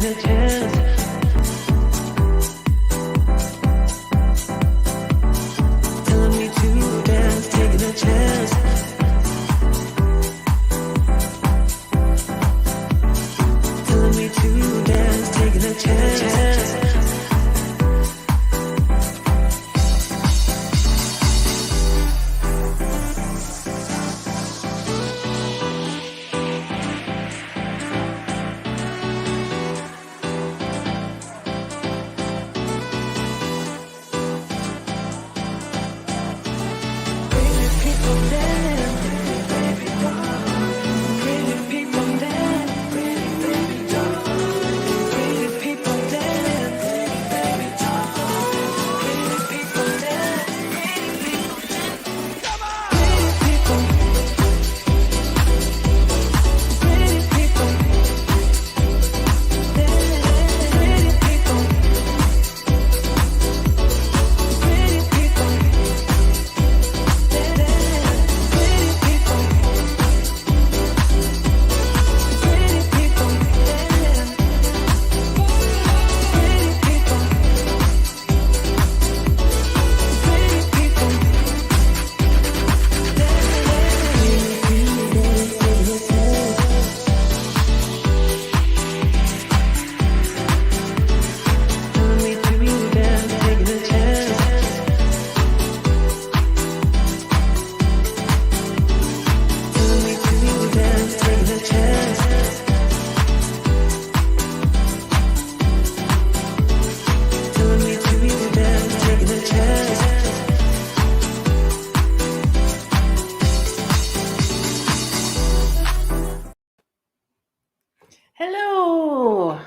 taking a chance. Telling me to dance, taking a chance. Telling me to dance, taking a chance. Hello,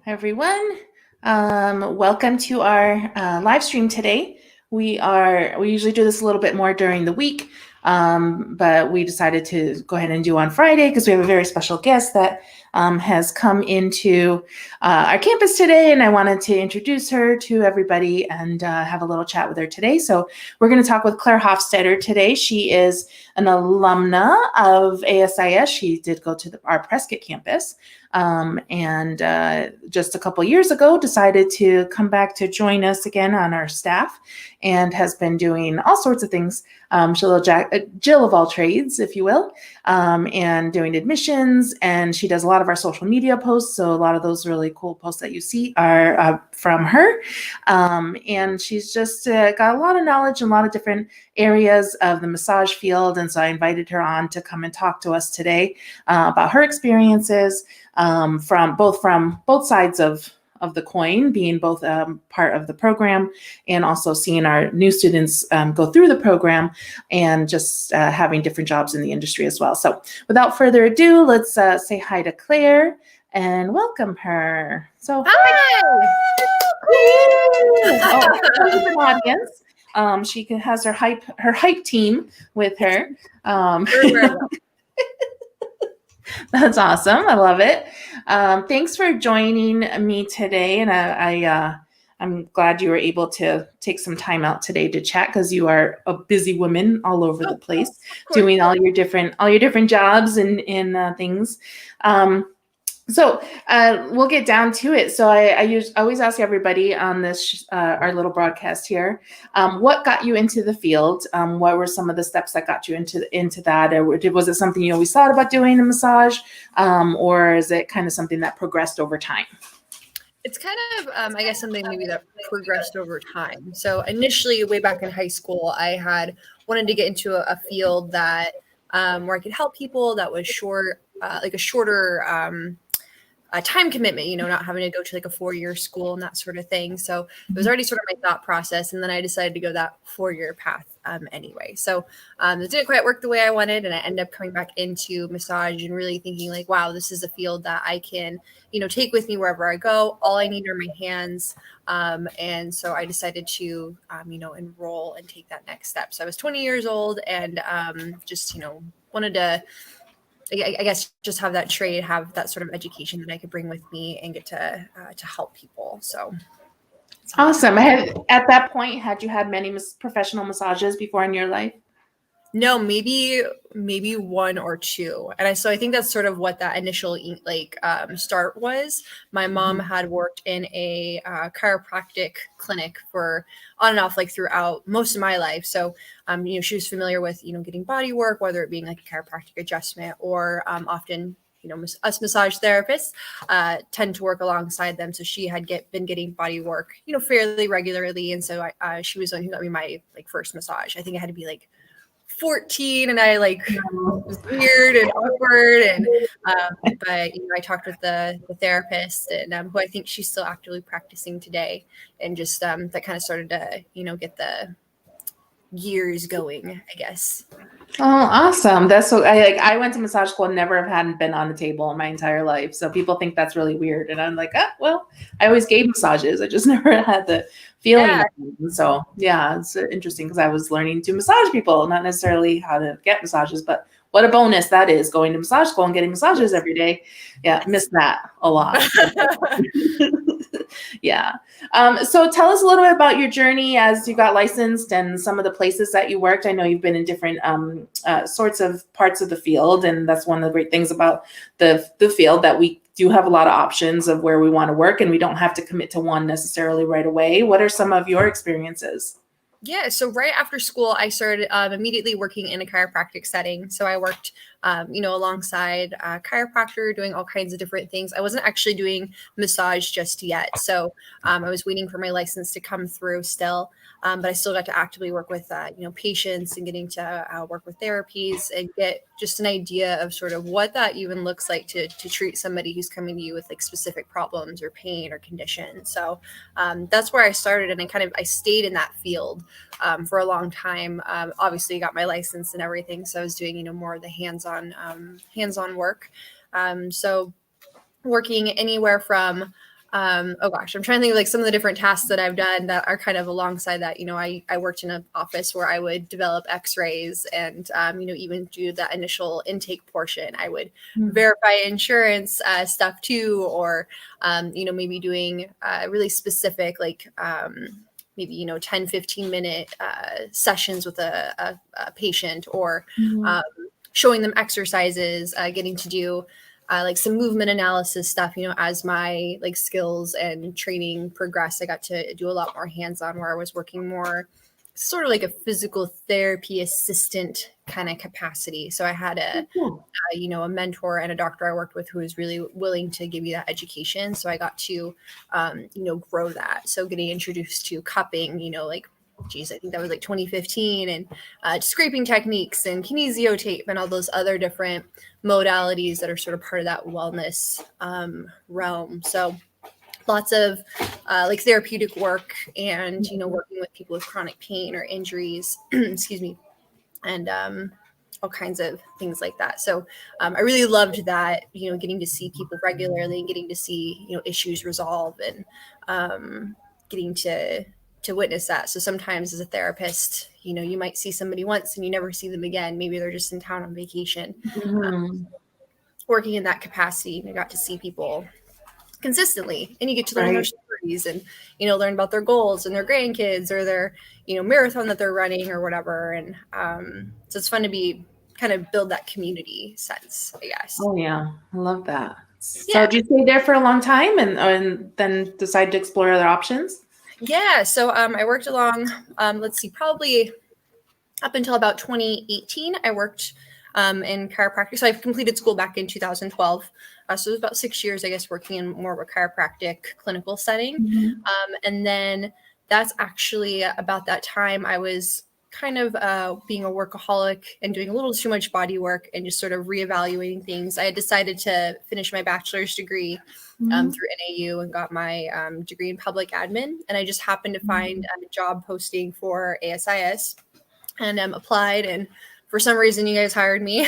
everyone. Welcome to our live stream today. We usually do this a little bit more during the week, but we decided to go ahead and do on Friday because we have a very special guest that has come into our campus today, and I wanted to introduce her to everybody and have a little chat with her today. So we're going to talk with Claire Hofstetter today. She is an alumna of ASIS. She did go to our Prescott campus. And just a couple years ago decided to come back to join us again on our staff and has been doing all sorts of things. She's a little Jill of all trades, if you will, and doing admissions, and she does a lot of our social media posts. So a lot of those really cool posts that you see are from her. And she's just got a lot of knowledge in a lot of different areas of the massage field. And so I invited her on to come and talk to us today about her experiences from both sides of the coin, being both part of the program and also seeing our new students go through the program and just having different jobs in the industry as well. So without further ado, let's say hi to Claire and welcome her. So hi. Oh, audience. She has her hype team with her. That's awesome. I love it. Thanks for joining me today. And I'm glad you were able to take some time out today to chat because you are a busy woman all over the place, doing all your different jobs and things. So we'll get down to it. So I always ask everybody on this our little broadcast here, what got you into the field? What were some of the steps that got you into that? Or was it something you always thought about doing, a massage, or is it kind of something that progressed over time? It's kind of, I guess, something maybe that progressed over time. So initially, way back in high school, I had wanted to get into a field that where I could help people that was short, like a shorter time commitment, not having to go to like a 4-year school and that sort of thing. So it was already sort of my thought process. And then I decided to go that 4-year path anyway. So it didn't quite work the way I wanted. And I ended up coming back into massage and really thinking like, wow, this is a field that I can, take with me wherever I go. All I need are my hands. And so I decided to, enroll and take that next step. So I was 20 years old and just, wanted to, I guess, just have that trade, have that sort of education that I could bring with me and get to help people. So awesome. At that point, had you had many professional massages before in your life? No, maybe one or two. And so I think that's sort of what that initial start was. My mom had worked in a chiropractic clinic for on and off like throughout most of my life. So she was familiar with getting body work, whether it being like a chiropractic adjustment or often us massage therapists tend to work alongside them. So she had been getting body work fairly regularly, and so she was the one who got me my first massage. I think it had to be 14, and I was weird and awkward, and but I talked with the therapist, and who I think she's still actively practicing today, and just that kind of started to get the gears going, I guess. Oh, awesome. That's so I went to massage school and never hadn't been on the table in my entire life. So people think that's really weird. And I'm like, well, I always gave massages. I just never had the feeling. Yeah. So yeah, it's interesting because I was learning to massage people, not necessarily how to get massages, but what a bonus that is, going to massage school and getting massages every day. Yeah, missed that a lot. Yeah. So tell us a little bit about your journey as you got licensed and some of the places that you worked. I know you've been in different sorts of parts of the field, and that's one of the great things about the field, that we do have a lot of options of where we want to work, and we don't have to commit to one necessarily right away. What are some of your experiences? Yeah, so right after school, I started immediately working in a chiropractic setting. So I worked, alongside a chiropractor, doing all kinds of different things. I wasn't actually doing massage just yet. So I was waiting for my license to come through still. But I still got to actively work with, patients, and getting to work with therapies and get just an idea of sort of what that even looks like to treat somebody who's coming to you with specific problems or pain or condition. So that's where I started, and I stayed in that field for a long time. Obviously, got my license and everything, so I was doing more of the hands-on work. So working anywhere from I'm trying to think of some of the different tasks that I've done that are kind of alongside that. I worked in an office where I would develop x-rays and, even do the initial intake portion. I would verify insurance stuff too, or, maybe doing really specific, maybe 10, 15 minute sessions with a patient, or showing them exercises, getting to do some movement analysis stuff. As my skills and training progressed, I got to do a lot more hands-on, where I was working more sort of like a physical therapy assistant kind of capacity. So I had a mentor and a doctor I worked with who was really willing to give you that education. So I got to, grow that. So getting introduced to cupping, I think that was 2015, and scraping techniques and kinesio tape and all those other different modalities that are sort of part of that wellness realm. So lots of therapeutic work, and working with people with chronic pain or injuries, excuse me, and all kinds of things like that. So I really loved that, getting to see people regularly and getting to see issues resolve, and getting to witness that. So sometimes as a therapist, you might see somebody once and you never see them again. Maybe they're just in town on vacation. Working in that capacity, I got to see people consistently, and you get to learn their stories, and learn about their goals and their grandkids, or their marathon that they're running or whatever. And so it's fun to kind of build that community sense, I guess. Oh yeah, I love that. So did you stay there for a long time and then decide to explore other options? Yeah. So I worked along, probably up until about 2018, I worked in chiropractic. So I completed school back in 2012. So it was about 6 years, I guess, working in more of a chiropractic clinical setting. And then that's actually about that time I was kind of being a workaholic and doing a little too much body work and just sort of reevaluating things. I had decided to finish my bachelor's degree through NAU, and got my degree in public admin. And I just happened to find a job posting for ASIS, and applied, and for some reason you guys hired me.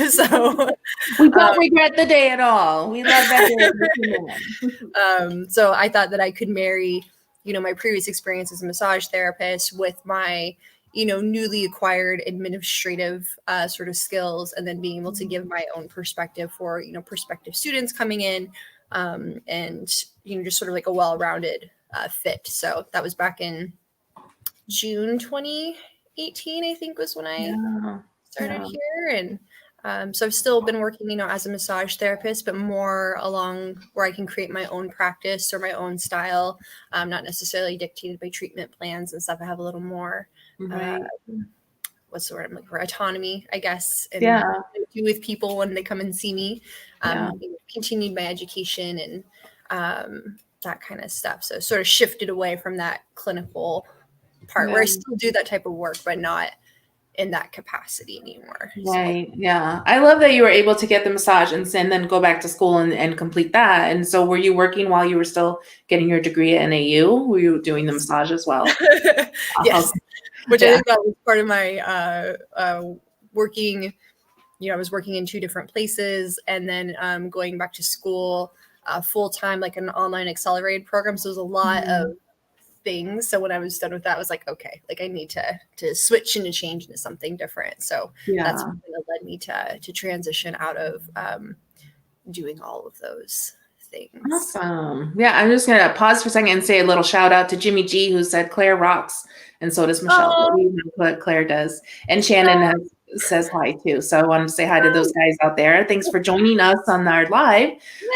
So we don't regret the day at all. We love that. So I thought that I could marry, my previous experience as a massage therapist with my, newly acquired administrative sort of skills, and then being able to give my own perspective for, prospective students coming in, and, just sort of like a well-rounded fit. So that was back in June 2018. 18, I think was when I Yeah. started Yeah. here. And so I've still been working, as a massage therapist, but more along where I can create my own practice or my own style, not necessarily dictated by treatment plans and stuff. I have a little more, Right. what's the word I'm looking for? Autonomy, I guess, and Yeah. what I do with people when they come and see me. Yeah. Continued my education and that kind of stuff. So sort of shifted away from that clinical part where I Yeah. still do that type of work, but not in that capacity anymore. So Right. Yeah. I love that you were able to get the massage and then go back to school and complete that. And so were you working while you were still getting your degree at NAU? Were you doing the massage as well? yes, Okay. which I Yeah. think that was part of my working. I was working in 2 different places and then going back to school full time, like an online accelerated program. So it was a lot of things. So when I was done with that, I was like, okay, like I need to switch and to change into something different. So that's Yeah. what kind of led me to transition out of doing all of those things. Awesome. Yeah, I'm just gonna pause for a second and say a little shout out to Jimmy G, who said Claire rocks, and so does Michelle. But we know what Claire does, and Shannon says hi too. So I wanted to say hi to those guys out there. Thanks for joining us on our live.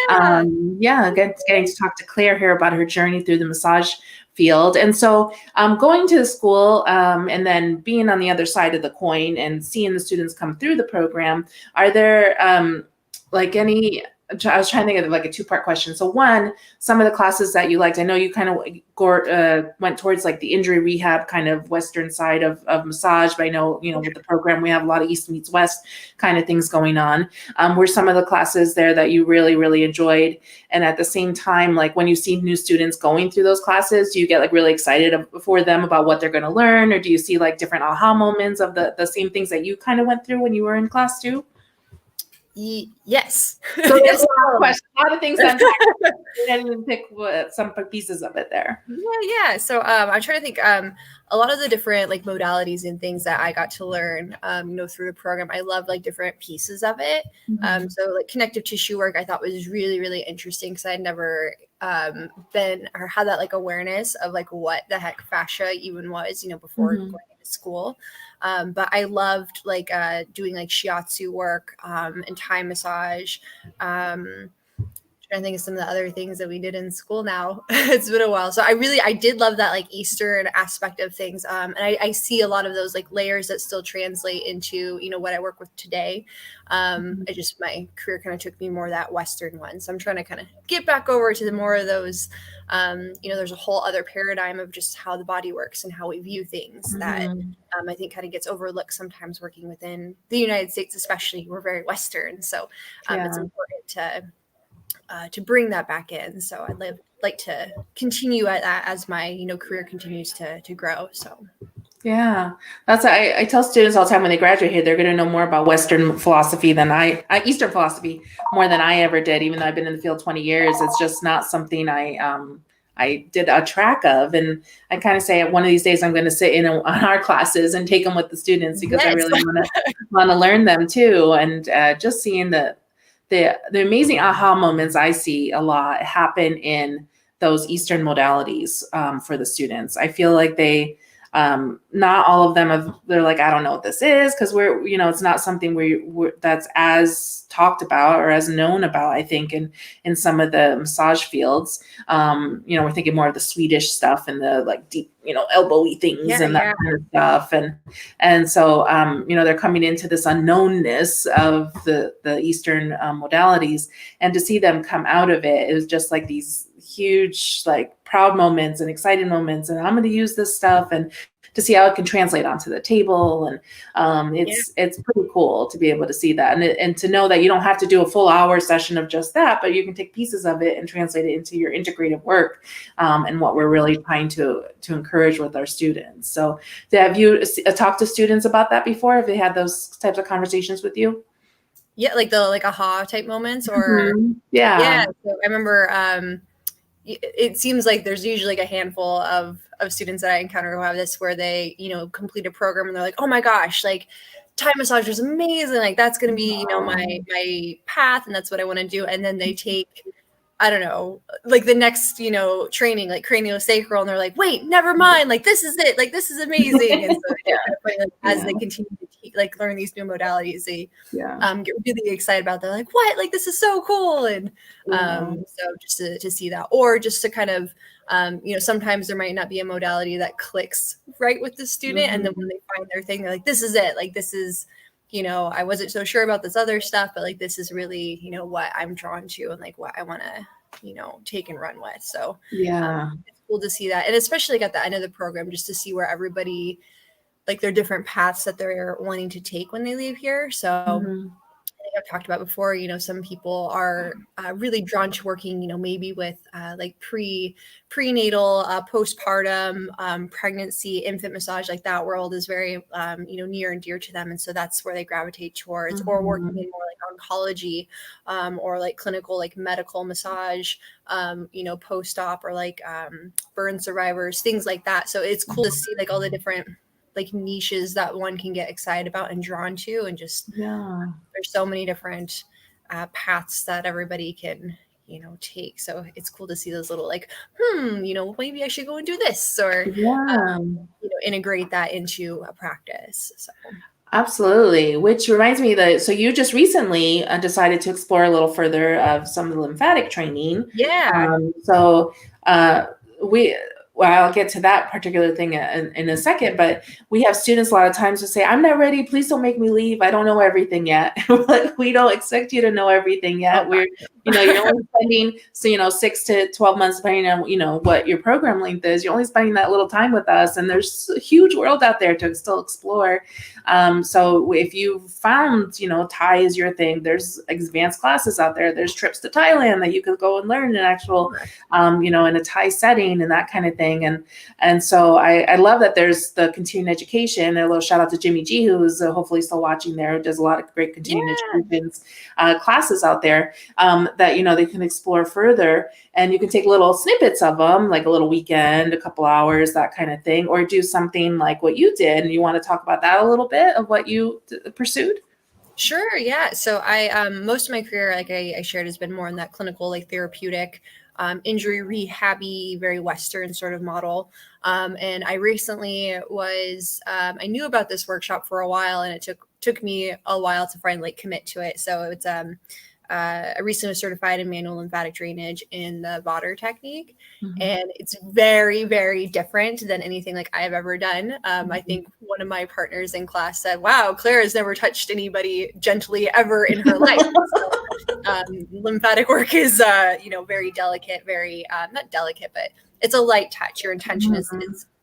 Getting to talk to Claire here about her journey through the massage field, and so going to the school and then being on the other side of the coin and seeing the students come through the program. Are there any? I was trying to think of like a 2-part question. So one, some of the classes that you liked, I know you kind of went towards like the injury rehab kind of Western side of massage, but I know, with the program, we have a lot of East meets West kind of things going on. Were some of the classes there that you really, really enjoyed? And at the same time, like when you see new students going through those classes, do you get like really excited for them about what they're going to learn? Or do you see like different aha moments of the same things that you kind of went through when you were in class too? Yes. So yes. a lot of things to unpack. I didn't even pick some pieces of it there. Yeah. So I'm trying to think a lot of the different like modalities and things that I got to learn, through the program. I love like different pieces of it. So like connective tissue work I thought was really, really interesting because I had never been or had that like awareness of like what the heck fascia even was, before going into school. But I loved like doing like shiatsu work and Thai massage. Trying to think of some of the other things that we did in school now. It's been a while. So I did love that like Eastern aspect of things. And I see a lot of those like layers that still translate into, what I work with today. My career kind of took me more that Western one. So I'm trying to kind of get back over to the more of those, there's a whole other paradigm of just how the body works and how we view things that I think kind of gets overlooked sometimes working within the United States, especially. We're very Western. So it's important to bring that back in. So I'd like to continue at that as my, career continues to grow. So. Yeah, I tell students all the time when they graduate here, they're going to know more about Western philosophy than Eastern philosophy more than I ever did. Even though I've been in the field 20 years, it's just not something I did a track of. And I kind of say one of these days I'm going to sit in on our classes and take them with the students because I really want to learn them too. And just seeing the amazing aha moments I see a lot happen in those Eastern modalities for the students. I feel like not all of them they're like, I don't know what this is, because it's not something that's as talked about or as known about, I think, in some of the massage fields. We're thinking more of the Swedish stuff and the like deep, elbowy things and that kind of stuff. And so, they're coming into this unknownness of the Eastern modalities, and to see them come out of it is just like these huge, like proud moments and excited moments. And I'm going to use this stuff and to see how it can translate onto the table. And it's pretty cool to be able to see that. And to know that you don't have to do a full hour session of just that, but you can take pieces of it and translate it into your integrative work and what we're really trying to encourage with our students. So have you talked to students about that before? Have they had those types of conversations with you? Yeah, like the aha type moments or Yeah. So I remember it seems like there's usually like a handful of students that I encounter who have this where they, complete a program and they're like, oh my gosh, like Thai massage was amazing. Like that's going to be, my path. And that's what I want to do. And then they take I don't know, like the next, training, like craniosacral, and they're like, wait, never mind. Like, this is it. Like, this is amazing. And so it's kind of funny, like, as they continue to learn these new modalities, they get really excited about. They're like, what? Like, this is so cool. And so just to see that, or just to kind of, sometimes there might not be a modality that clicks right with the student. And then when they find their thing, they're like, this is it. Like, this is, I wasn't so sure about this other stuff, but like, this is really, what I'm drawn to and like what I want to, take and run with. So it's cool to see that. And especially at the end of the program, just to see where everybody, like their different paths that they're wanting to take when they leave here. So I've talked about before, some people are really drawn to working, maybe with like prenatal, postpartum, pregnancy, infant massage, like that world is very, near and dear to them. And so that's where they gravitate towards, or working in more like oncology, or like clinical, like medical massage, post-op, or like burn survivors, things like that. So it's cool to see like all the different like niches that one can get excited about and drawn to, and just there's so many different paths that everybody can take. So it's cool to see those little like maybe I should go and do this, or integrate that into a practice. So absolutely. Which reminds me that, so you just recently decided to explore a little further of some of the lymphatic training. I'll get to that particular thing in a second, but we have students a lot of times who say, I'm not ready. Please don't make me leave. I don't know everything yet. Like, we don't expect you to know everything yet. We're, you're only spending, 6 to 12 months, depending on, what your program length is. You're only spending that little time with us, and there's a huge world out there to still explore. So if you found, Thai is your thing, there's advanced classes out there. There's trips to Thailand that you could go and learn in actual, in a Thai setting and that kind of thing. And so I love that there's the continuing education. A little shout out to Jimmy G, who is hopefully still watching there, who does a lot of great continuing education classes out there that, they can explore further. And you can take little snippets of them, like a little weekend, a couple hours, that kind of thing, or do something like what you did. And you want to talk about that a little bit of what you pursued? Sure. Yeah. So I, most of my career, like I shared, has been more in that clinical, like therapeutic, injury rehabby, very Western sort of model. And I recently was, I knew about this workshop for a while, and it took me a while to finally commit to it. So it's, I recently was certified in manual lymphatic drainage in the Vater technique. And it's very, very different than anything like I've ever done. I think one of my partners in class said, wow, Claire has never touched anybody gently ever in her life. So, lymphatic work is, very delicate, very, not delicate, but it's a light touch. Your intention is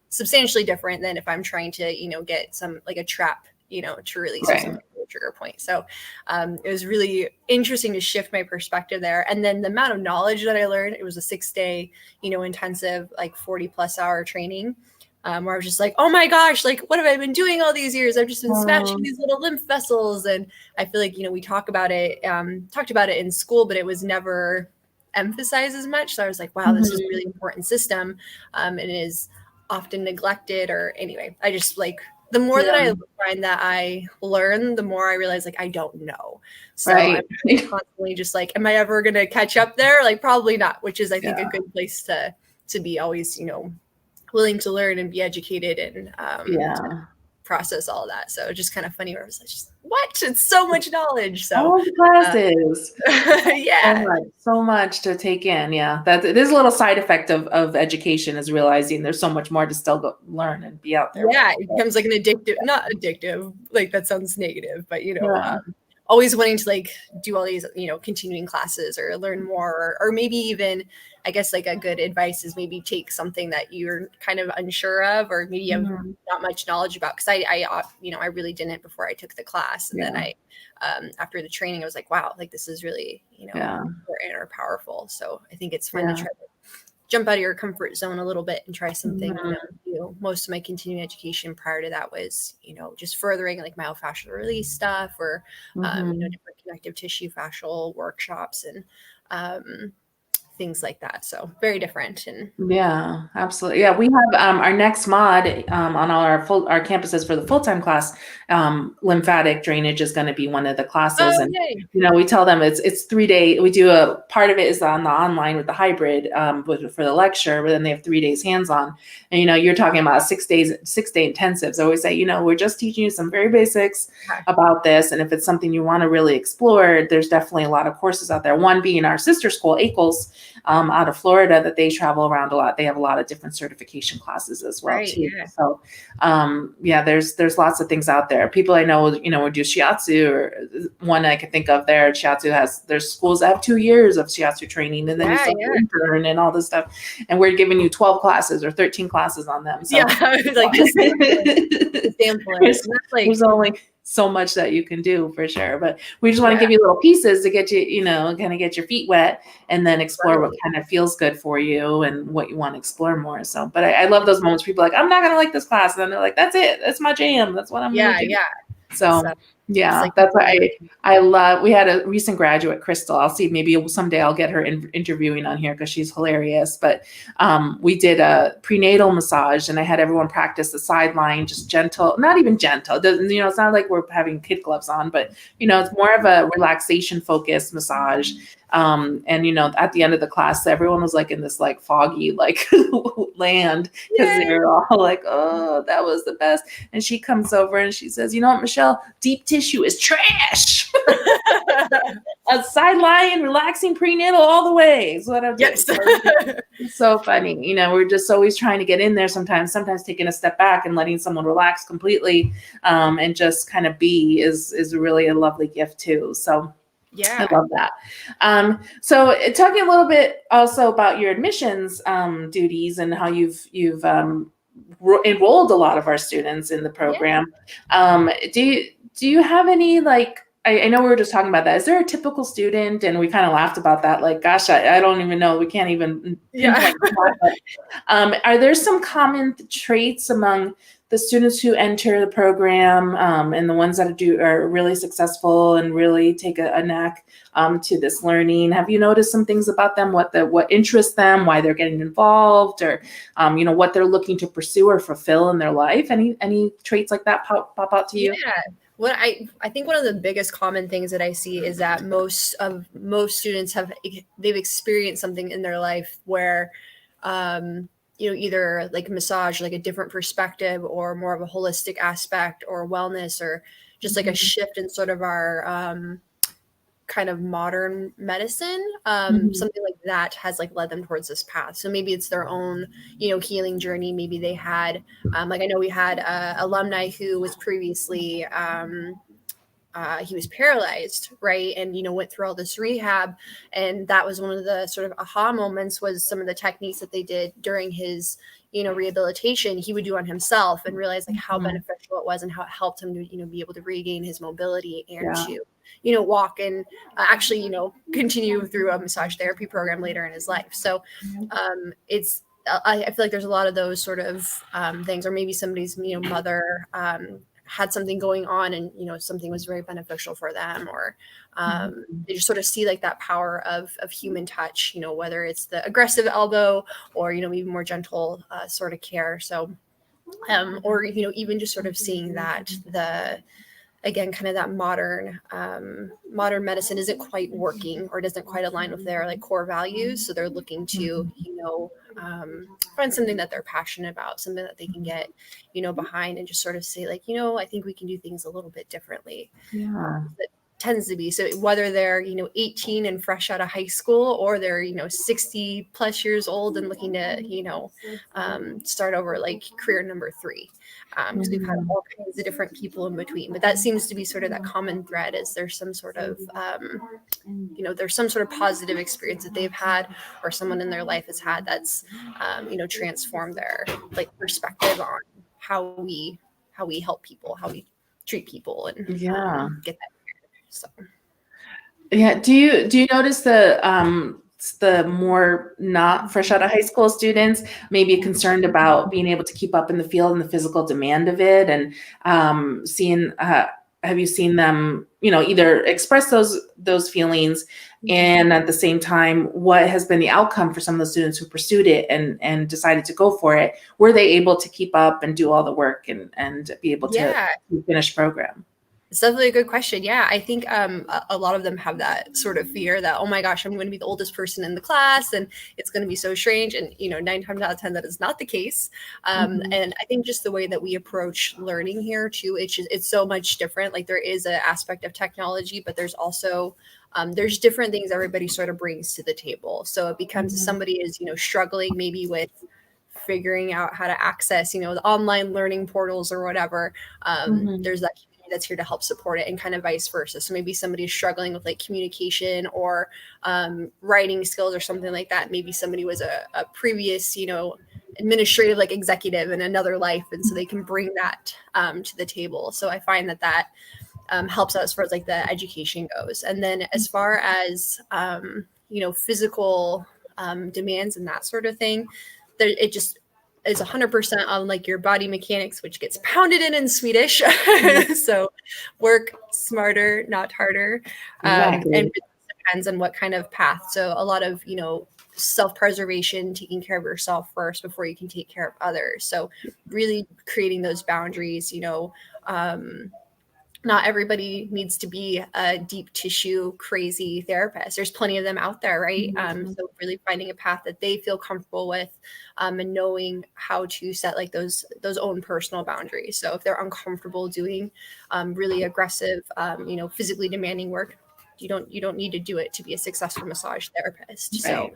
substantially different than if I'm trying to, get some, like a trap, to release something. Trigger point. So it was really interesting to shift my perspective there. And then the amount of knowledge that I learned, it was a 6-day, intensive, like 40+ hour training, where I was just like, oh my gosh, like, what have I been doing all these years? I've just been smashing these little lymph vessels. And I feel like, we talked about it in school, but it was never emphasized as much. So I was like, wow, this is a really important system. And it is often neglected, or anyway, I just like, the more that I find that I learn, the more I realize, like, I don't know. So I'm constantly just like, am I ever going to catch up there? Like, probably not, which is, I think, a good place to be always, willing to learn and be educated and to process all of that. So just kind of funny where I was like, what? It's so much knowledge. So all the classes. Yeah. So much to take in. Yeah. That it is a little side effect of education, is realizing there's so much more to still go learn and be out there. Yeah. It becomes like an addictive, not addictive, like that sounds negative, but always wanting to like do all these, continuing classes or learn more, or maybe even, I guess, like a good advice is maybe take something that you're kind of unsure of, or maybe you have not much knowledge about. Cause I really didn't before I took the class. And then I, after the training, I was like, wow, like this is really, important or powerful. So I think it's fun to try to jump out of your comfort zone a little bit and try something new. Most of my continuing education prior to that was, just furthering like myofascial release stuff, or, different connective tissue fascial workshops and things like that. So very different. And Yeah, absolutely. Yeah, we have our next mod on all our campuses for the full-time class. Lymphatic drainage is going to be one of the classes, and yay. we tell them it's 3 day. We do a part of it is on the online with the hybrid for the lecture, but then they have 3 days hands-on. And you're talking about 6 day intensives. I always say, we're just teaching you some very basics about this, and if it's something you want to really explore, there's definitely a lot of courses out there. One being our sister school, ACLS, out of Florida, that they travel around a lot. They have a lot of different certification classes as well, too. Yeah. So, there's lots of things out there. People I know, would do shiatsu, or one I can think of there. Shiatsu there's schools that have 2 years of shiatsu training, and then you still intern and all this stuff. And we're giving you 12 classes or 13 classes on them. So, there's only so much that you can do for sure, but we just want to give you little pieces to get you, kind of get your feet wet, and then explore what kind of feels good for you and what you want to explore more. So, but I love those moments. People are like, I'm not going to like this class. And then they're like, that's it. That's my jam. That's what I'm going to do. So that's why I love, we had a recent graduate, Crystal. I'll see, maybe someday I'll get her interviewing on here because she's hilarious. But we did a prenatal massage, and I had everyone practice the sideline, just gentle, not even gentle. It's not like we're having kid gloves on, but, it's more of a relaxation focused massage. And, at the end of the class, everyone was like in this like foggy, like land, because they were all like, oh, that was the best. And she comes over and she says, you know what, Michelle, deep tissue is trash. A sideline, relaxing prenatal all the way is what I'm doing. Yes. It's so funny. We're just always trying to get in there sometimes taking a step back and letting someone relax completely, and just kind of be is really a lovely gift too. So yeah, I love that. So talking a little bit also about your admissions duties and how you've enrolled a lot of our students in the program. Do you have any, like, I know we were just talking about that. Is there a typical student? And we kind of laughed about that. Like, gosh, I don't even know. We can't even pinpoint that. But, are there some common traits among the students who enter the program, and the ones that are really successful and really take a knack to this learning? Have you noticed some things about them, what interests them, why they're getting involved, or what they're looking to pursue or fulfill in their life? Any traits like that pop out to you? Yeah. Well, I think one of the biggest common things that I see is that most students they've experienced something in their life where either like massage, like a different perspective, or more of a holistic aspect, or wellness, or just like a shift in sort of our kind of modern medicine. Something like that has like led them towards this path. So maybe it's their own, healing journey. Maybe they had, like I know we had alumni who was previously, he was paralyzed, right? And, went through all this rehab. And that was one of the sort of aha moments, was some of the techniques that they did during his, rehabilitation, he would do on himself, and realize like how beneficial it was, and how it helped him to, be able to regain his mobility, and to, walk and actually, continue through a massage therapy program later in his life. So I feel like there's a lot of those sort of things, or maybe somebody's, mother had something going on, and something was very beneficial for them, or they just sort of see like that power of human touch, whether it's the aggressive elbow, or even more gentle sort of care. So or even just sort of seeing that again, kind of that modern medicine isn't quite working, or doesn't quite align with their like core values. So they're looking to, find something that they're passionate about, something that they can get, behind, and just sort of say like, I think we can do things a little bit differently. Yeah. That tends to be. So whether they're, 18 and fresh out of high school, or they're, 60 plus years old and looking to, start over like career number 3. Because we've had all kinds of different people in between, but that seems to be sort of that common thread, is there's some sort of, there's some sort of positive experience that they've had, or someone in their life has had, that's, transformed their like perspective on how we help people, how we treat people, and get that. So, yeah. Do you notice the more not fresh out of high school students maybe concerned about being able to keep up in the field and the physical demand of it, and seeing have you seen them, either express those feelings, and at the same time, what has been the outcome for some of the students who pursued it and decided to go for it? Were they able to keep up and do all the work and be able to finish program? It's definitely a good question. Yeah, I think a lot of them have that sort of fear that, oh my gosh, I'm going to be the oldest person in the class and it's going to be so strange. And, 9 times out of 10, that is not the case. And I think just the way that we approach learning here too, it's so much different. Like there is an aspect of technology, but there's also there's different things everybody sort of brings to the table. So it becomes if somebody is, struggling maybe with figuring out how to access, the online learning portals or whatever, there's that community that's here to help support it, and kind of vice versa. So maybe somebody is struggling with like communication or writing skills or something like that. Maybe somebody was a previous, administrative like executive in another life, and so they can bring that to the table. So I find that helps out as far as like the education goes. And then as far as physical demands and that sort of thing, it just is 100% on like your body mechanics, which gets pounded in Swedish. So work smarter, not harder. And it depends on what kind of path. So a lot of, self-preservation, taking care of yourself first before you can take care of others. So really creating those boundaries, not everybody needs to be a deep tissue crazy therapist. There's plenty of them out there, right? So really finding a path that they feel comfortable with, and knowing how to set like those own personal boundaries. So if they're uncomfortable doing really aggressive, physically demanding work, you don't need to do it to be a successful massage therapist. Right. So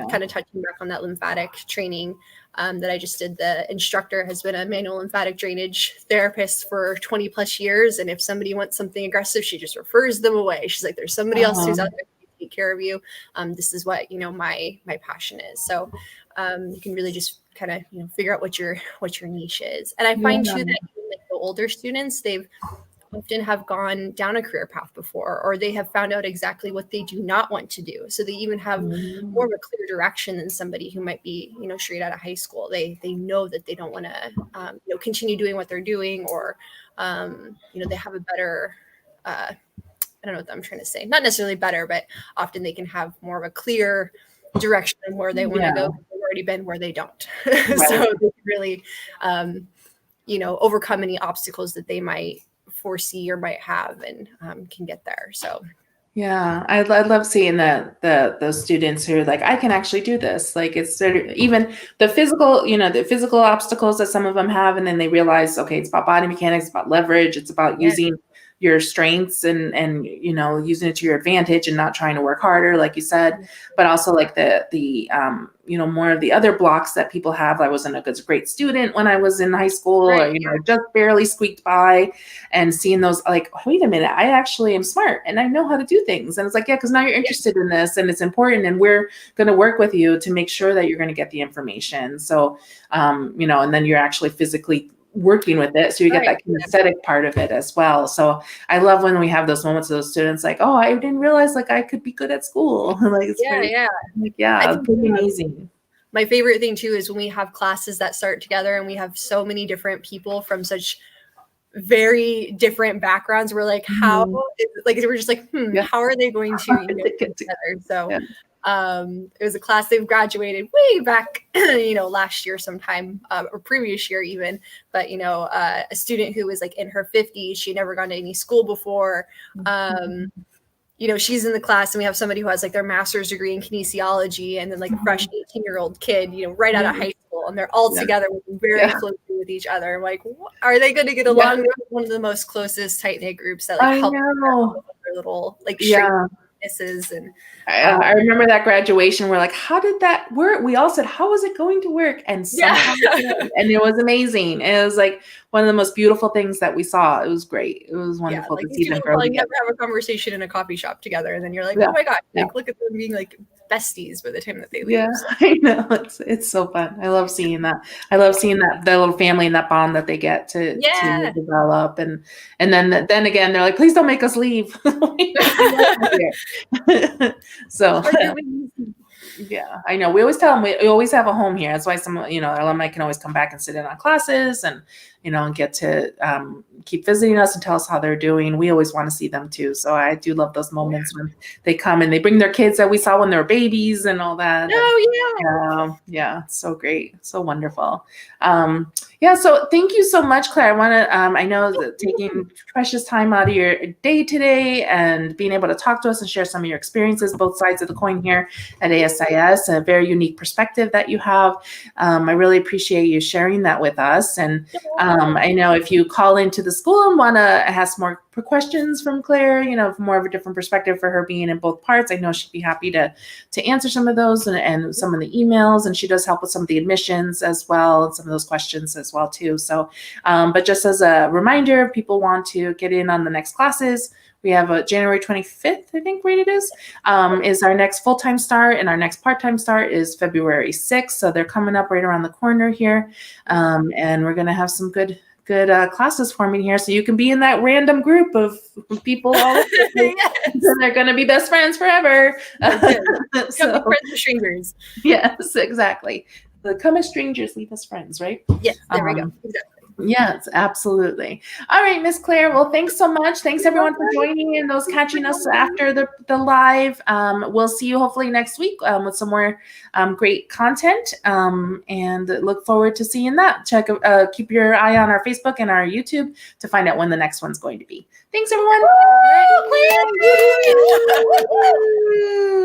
kind of touching back on that lymphatic training that I just did, the instructor has been a manual lymphatic drainage therapist for 20 plus years. And if somebody wants something aggressive, she just refers them away. She's like, there's somebody else who's out there to take care of you. This is what, my passion is. So you can really just kind of, figure out what your niche is. And I find too that even like the older students, they've often have gone down a career path before, or they have found out exactly what they do not want to do. So they even have more of a clear direction than somebody who might be, straight out of high school. They know that they don't want to, continue doing what they're doing, or, they have a better, I don't know what I'm trying to say. Not necessarily better, but often they can have more of a clear direction where they want to go. They've already been where they don't. Right. So they can really, overcome any obstacles that they might foresee or might have, and can get there. So I love seeing those students who are like, I can actually do this. Like it's even the physical obstacles that some of them have, and then they realize, okay, it's about body mechanics, it's about leverage, it's about using your strengths and using it to your advantage and not trying to work harder, like you said, but also like the more of the other blocks that people have. I wasn't a great student when I was in high school, or just barely squeaked by, and seeing those like, wait a minute, I actually am smart and I know how to do things. And it's like, because now you're interested in this and it's important, and we're going to work with you to make sure that you're going to get the information. So, and then you're actually physically working with it, so you get that kinesthetic part of it as well. So I love when we have those moments of those students like, oh, I didn't realize like I could be good at school. Like it's pretty amazing. My favorite thing too is when we have classes that start together and we have so many different people from such very different backgrounds. We're like, we're just like, how are they going to get together? So it was a class they've graduated way back, last year sometime, or previous year even, but, a student who was like in her 50s, she'd never gone to any school before. She's in the class, and we have somebody who has like their master's degree in kinesiology, and then like a fresh 18-year-old kid, right out of high school, and they're all together working very closely with each other. I'm like, are they going to get along? They're one of the most closest tight-knit groups that like help their little like and I remember that graduation. We're like, how did that work? We all said, how is it going to work? And somehow and it was amazing. It was like one of the most beautiful things that we saw. It was great. It was wonderful to see them grow together. Never have a conversation in a coffee shop together, and then you're like, oh my god, look at them being like besties by the time that they leave. I know, it's so fun. I love seeing that. I love seeing that little family and that bond that they get to develop, and then again they're like, please don't make us leave. So I know, we always tell them we always have a home here. That's why some our alumni can always come back and sit in on classes, and and get to keep visiting us and tell us how they're doing. We always want to see them too. So I do love those moments when they come and they bring their kids that we saw when they were babies and all that. Yeah, it's so great. So wonderful. So thank you so much, Claire. I want to, I know that taking precious time out of your day today and being able to talk to us and share some of your experiences, both sides of the coin here at ASIS, a very unique perspective that you have. I really appreciate you sharing that with us. And I know if you call into the school and want to ask more questions from Claire, more of a different perspective for her being in both parts, I know she'd be happy to answer some of those and some of the emails. And she does help with some of the admissions as well, and some of those questions as well too. So, but just as a reminder, if people want to get in on the next classes, we have a January 25th, I think, right it is our next full-time start, and our next part-time start is February 6th. So they're coming up right around the corner here. And we're going to have some good classes forming here, so you can be in that random group of people all over the place. And they're going to be best friends forever. So, friends with strangers. Yes, exactly. Come as strangers, leave as friends, right? Yes, there we go. Exactly. Yes, absolutely. All right, Miss Claire. Well, thanks so much. Thanks everyone for joining and those catching us after the live. We'll see you hopefully next week with some more great content, and look forward to seeing that. Keep your eye on our Facebook and our YouTube to find out when the next one's going to be. Thanks, everyone. Woo! Claire!